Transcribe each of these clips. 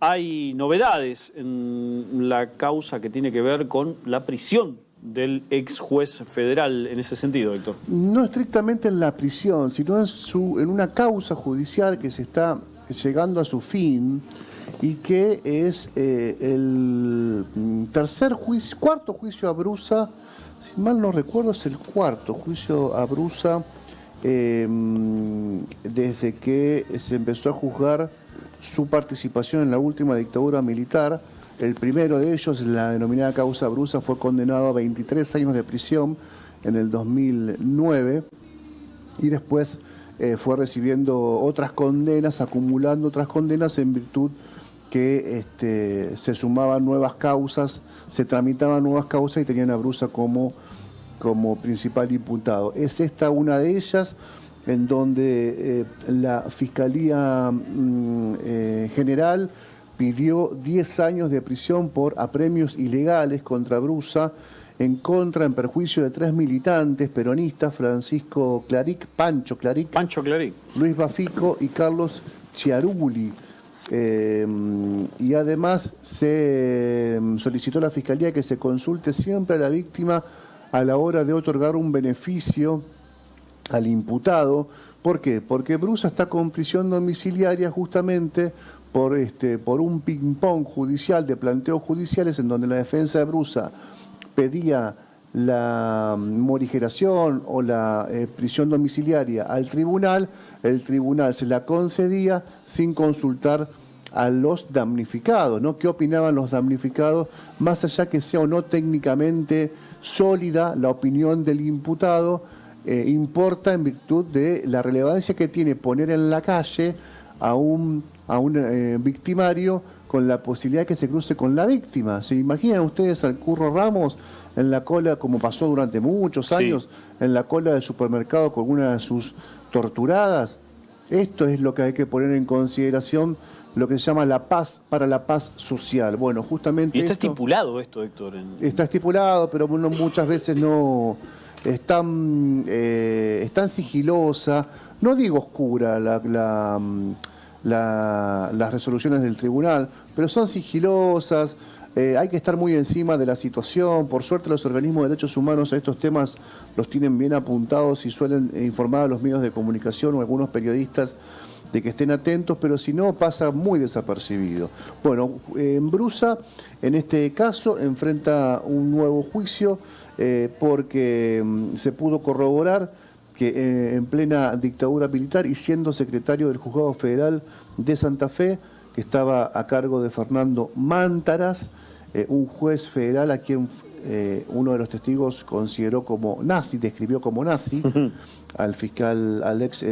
hay novedades en la causa que tiene que ver con la prisión del ex juez federal en ese sentido, Héctor. No estrictamente en la prisión, sino en una causa judicial que se está llegando a su fin y que es el cuarto juicio a Brusa, si mal no recuerdo es el cuarto juicio a Brusa desde que se empezó a juzgar su participación en la última dictadura militar. El primero de ellos, la denominada causa Brusa, fue condenado a 23 años de prisión en el 2009 y después fue recibiendo otras condenas, acumulando otras condenas en virtud que se sumaban nuevas causas, se tramitaban nuevas causas y tenían a Brusa como principal imputado. Es esta una de ellas en donde la Fiscalía General pidió 10 años de prisión por apremios ilegales contra Brusa, en perjuicio de 3 militantes peronistas, Pancho Claric, Luis Bafico y Carlos Chiarulli. Y además se solicitó a la Fiscalía que se consulte siempre a la víctima a la hora de otorgar un beneficio al imputado. ¿Por qué? Porque Brusa está con prisión domiciliaria justamente por un ping-pong judicial, de planteos judiciales, en donde la defensa de Brusa pedía la morigeración o la prisión domiciliaria al tribunal, el tribunal se la concedía sin consultar a los damnificados, ¿no? ¿Qué opinaban los damnificados? Más allá que sea o no técnicamente sólida la opinión del imputado, importa en virtud de la relevancia que tiene poner en la calle a un victimario con la posibilidad de que se cruce con la víctima. ¿Se imaginan ustedes al Curro Ramos en la cola, como pasó durante muchos años, en la cola del supermercado con una de sus torturadas? Esto es lo que hay que poner en consideración, lo que se llama la paz para la paz social. Bueno, justamente y está estipulado esto, Héctor. Está estipulado, pero muchas veces no es tan sigilosa, no digo oscura las resoluciones del tribunal, pero son sigilosas. Hay que estar muy encima de la situación. Por suerte los organismos de derechos humanos a estos temas los tienen bien apuntados y suelen informar a los medios de comunicación o a algunos periodistas de que estén atentos, pero si no pasa muy desapercibido. Bueno, Brusa en este caso enfrenta un nuevo juicio porque se pudo corroborar que en plena dictadura militar y siendo secretario del Juzgado Federal de Santa Fe, que estaba a cargo de Fernando Mántaras, un juez federal a quien uno de los testigos consideró como nazi, describió como nazi, al ex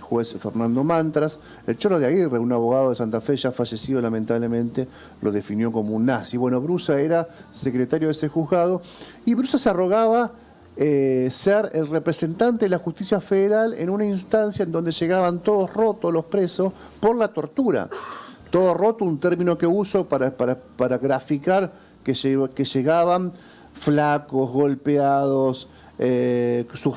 juez Fernando Mántaras. El Cholo de Aguirre, un abogado de Santa Fe ya fallecido lamentablemente, lo definió como un nazi. Bueno, Brusa era secretario de ese juzgado y Brusa se arrogaba ser el representante de la justicia federal en una instancia en donde llegaban todos rotos los presos por la tortura. Todo roto, un término que uso para graficar que llegaban flacos, golpeados,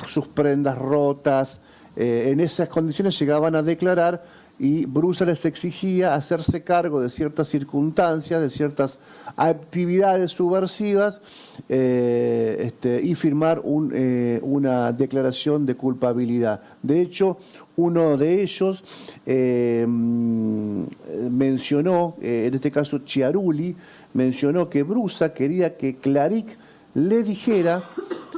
sus prendas rotas. En esas condiciones llegaban a declarar y Brusa les exigía hacerse cargo de ciertas circunstancias, de ciertas actividades subversivas y firmar una declaración de culpabilidad. De hecho, uno de ellos mencionó, en este caso Chiarulli, mencionó que Brusa quería que Claric le dijera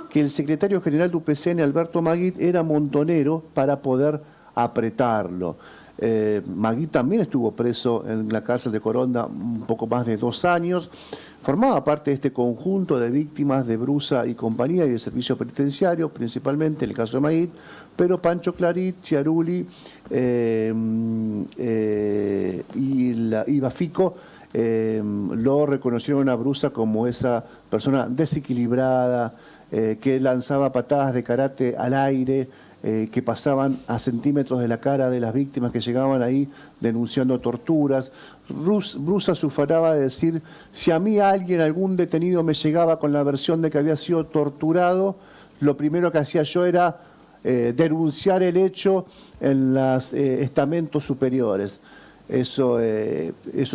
que el secretario general de UPCN, Alberto Maguid, era montonero para poder apretarlo. Maguid también estuvo preso en la cárcel de Coronda un poco más de 2 años. Formaba parte de este conjunto de víctimas de Brusa y compañía y de servicio penitenciario, principalmente en el caso de Maguid, pero Pancho Claric, Chiarulli y Bafico lo reconocieron a Brusa como esa persona desequilibrada, que lanzaba patadas de karate al aire, que pasaban a centímetros de la cara de las víctimas que llegaban ahí denunciando torturas. Brusa se ufanaba de decir, si a mí algún detenido me llegaba con la versión de que había sido torturado, lo primero que hacía yo era denunciar el hecho en los estamentos superiores. Eso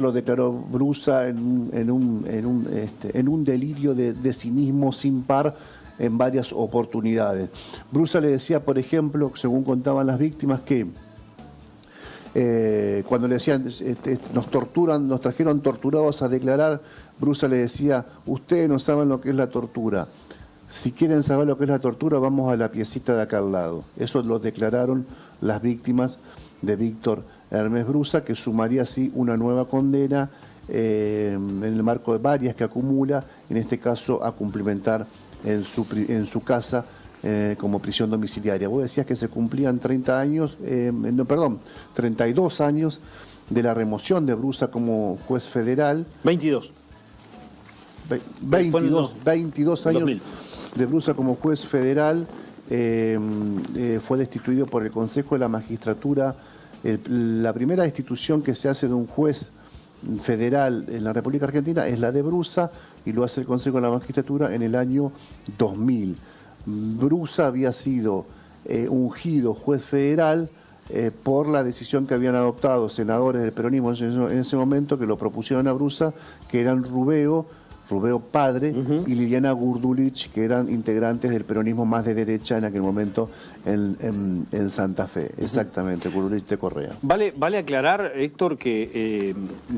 lo declaró Brusa en un delirio de cinismo sin par en varias oportunidades. Brusa le decía, por ejemplo, según contaban las víctimas, que cuando le decían nos torturan, nos trajeron torturados a declarar, Brusa le decía, ustedes no saben lo que es la tortura. Si quieren saber lo que es la tortura, vamos a la piecita de acá al lado. Eso lo declararon las víctimas de Víctor Hermes Brusa, que sumaría así una nueva condena en el marco de varias que acumula, en este caso a cumplimentar en su casa como prisión domiciliaria. Vos decías que se cumplían 32 años de la remoción de Brusa como juez federal. 22. 22 años 2000. de Brusa como juez federal. Fue destituido por el Consejo de la Magistratura. La primera destitución que se hace de un juez federal en la República Argentina es la de Brusa, y lo hace el Consejo de la Magistratura en el año 2000. Brusa había sido ungido juez federal por la decisión que habían adoptado senadores del peronismo en ese momento, que lo propusieron a Brusa, que eran Rubeo padre, y Liliana Gurdulich, que eran integrantes del peronismo más de derecha en aquel momento en Santa Fe. Exactamente, Gurdulich de Correa. Vale aclarar, Héctor, que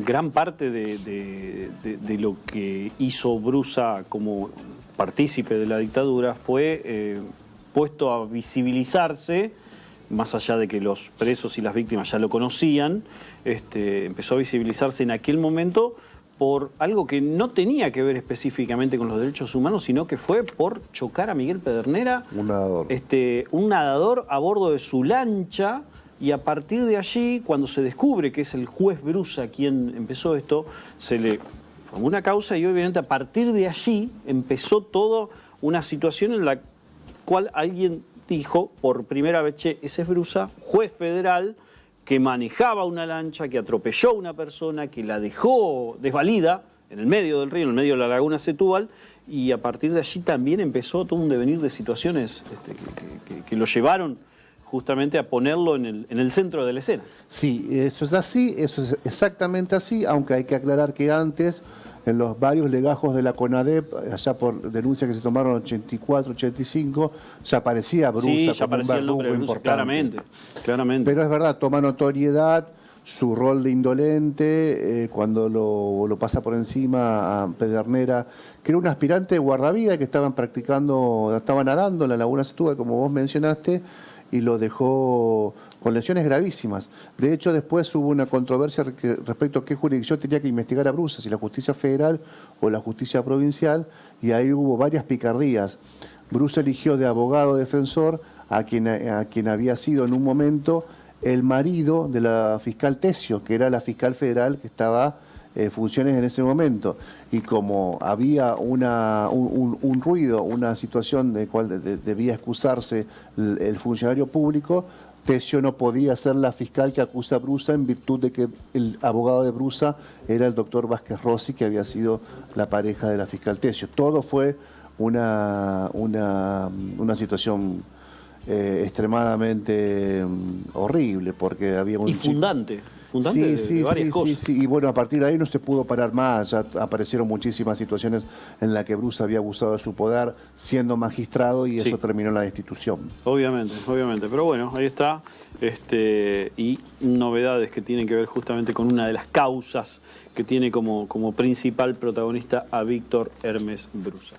gran parte de lo que hizo Brusa como partícipe de la dictadura fue puesto a visibilizarse, más allá de que los presos y las víctimas ya lo conocían, empezó a visibilizarse en aquel momento por algo que no tenía que ver específicamente con los derechos humanos, sino que fue por chocar a Miguel Pedernera, un nadador. Un nadador a bordo de su lancha, y a partir de allí, cuando se descubre que es el juez Brusa quien empezó esto, se le formó una causa, y obviamente a partir de allí empezó toda una situación en la cual alguien dijo por primera vez, che, ese es Brusa, juez federal, que manejaba una lancha, que atropelló a una persona, que la dejó desvalida en el medio del río, en el medio de la laguna Setúbal, y a partir de allí también empezó todo un devenir de situaciones que lo llevaron justamente a ponerlo en el centro de la escena. Sí, eso es así, eso es exactamente así, aunque hay que aclarar que antes, en los varios legajos de la CONADEP, allá por denuncias que se tomaron en 84, 85, ya aparecía Brusa, sí, ya como aparecía un el nombre de Brusa, importante. Claramente. Pero es verdad, toma notoriedad su rol de indolente cuando lo pasa por encima a Pedernera, que era un aspirante de guardavidas que estaba nadando en la laguna Setúbal, como vos mencionaste, y lo dejó con lesiones gravísimas. De hecho, después hubo una controversia respecto a qué jurisdicción tenía que investigar a Brusa, si la justicia federal o la justicia provincial, y ahí hubo varias picardías. Brusa eligió de abogado defensor a quien había sido en un momento el marido de la fiscal Tesio, que era la fiscal federal que estaba funciones en ese momento, y como había un ruido, una situación de cual debía excusarse el funcionario público, Tesio no podía ser la fiscal que acusa a Brusa, en virtud de que el abogado de Brusa era el doctor Vázquez Rossi, que había sido la pareja de la fiscal Tesio. Todo fue una situación extremadamente horrible, porque había un... Y fundante de varias cosas. Sí, y bueno, a partir de ahí no se pudo parar más, ya aparecieron muchísimas situaciones en las que Brusa había abusado de su poder siendo magistrado, y eso terminó en la destitución. Obviamente, pero bueno, ahí está, y novedades que tienen que ver justamente con una de las causas que tiene como principal protagonista a Víctor Hermes Brusa.